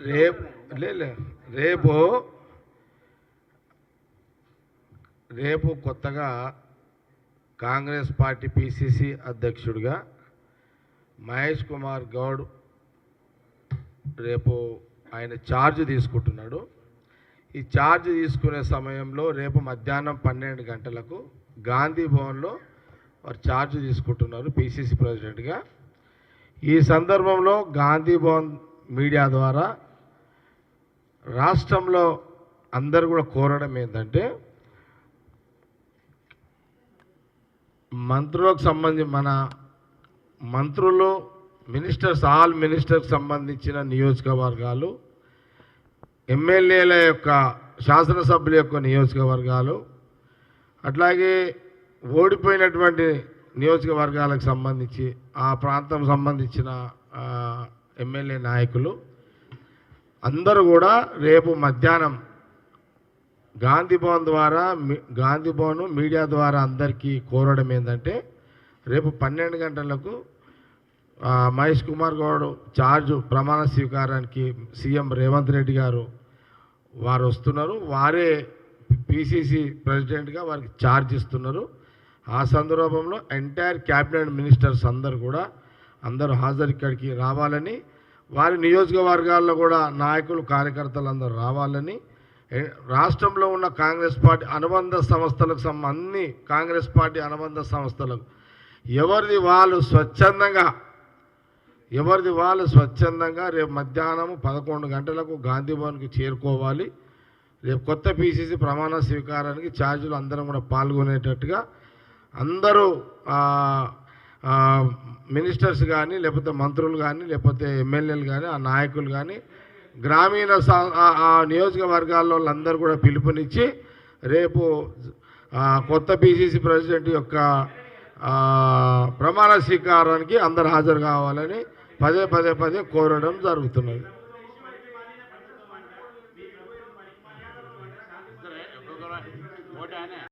రేపు రేపు రేపు కొత్తగా కాంగ్రెస్ పార్టీ పిసిసి అధ్యక్షుడిగా మహేష్ కుమార్ గౌడ్ రేపు ఆయన ఛార్జ్ తీసుకుంటున్నాడు. ఈ ఛార్జ్ తీసుకునే సమయంలో రేపు మధ్యాహ్నం 12 గంటలకు గాంధీ భవన్లో వారు ఛార్జ్ తీసుకుంటున్నారు పిసిసి ప్రెసిడెంట్గా. ఈ సందర్భంలో గాంధీ భవన్ మీడియా ద్వారా రాష్ట్రంలో అందరూ కూడా కోరడం ఏంటంటే, మంత్రులకు సంబంధించి మన మంత్రులు మినిస్టర్స్ ఆల్ మినిస్టర్కి సంబంధించిన నియోజకవర్గాలు, ఎమ్మెల్యేల యొక్క శాసనసభ్యుల యొక్క నియోజకవర్గాలు, అట్లాగే ఓడిపోయినటువంటి నియోజకవర్గాలకు సంబంధించి ఆ ప్రాంతం సంబంధించిన ఎమ్మెల్యే నాయకులు అందరూ కూడా రేపు మధ్యాహ్నం గాంధీ భవన్ మీడియా ద్వారా అందరికీ కోరడం ఏంటంటే, రేపు 12 గంటలకు మహేష్ కుమార్ గౌడ్ ఛార్జ్ ప్రమాణ స్వీకారానికి సీఎం రేవంత్ రెడ్డి గారు వారు వస్తున్నారు. వారే పిసిసి ప్రెసిడెంట్గా వారికి ఛార్జ్ ఇస్తున్నారు. ఆ సందర్భంలో ఎంటైర్ క్యాబినెట్ మినిస్టర్స్ అందరూ హాజరు ఇక్కడికి రావాలని, వారి నియోజకవర్గాల్లో కూడా నాయకులు కార్యకర్తలు అందరూ రావాలని, రాష్ట్రంలో ఉన్న కాంగ్రెస్ పార్టీ అనుబంధ సంస్థలకు అన్ని కాంగ్రెస్ పార్టీ అనుబంధ సంస్థలకు ఎవరిది వాళ్ళు స్వచ్ఛందంగా రేపు మధ్యాహ్నం 11 గంటలకు గాంధీ భవన్కి చేరుకోవాలి. రేపు కొత్త పిసిసి ప్రమాణ స్వీకారానికి ఛార్జీలు అందరం కూడా పాల్గొనేటట్టుగా అందరూ మినిస్టర్స్ కానీ, లేకపోతే మంత్రులు కానీ, లేకపోతే ఎమ్మెల్యేలు కానీ, ఆ నాయకులు కానీ, గ్రామీణ నియోజకవర్గాల్లో అందరూ కూడా పిలుపునిచ్చి రేపు కొత్త పిసిసి ప్రెసిడెంట్ యొక్క ప్రమాణ స్వీకారానికి అందరు హాజరు కావాలని పదే కోరడం జరుగుతున్నది.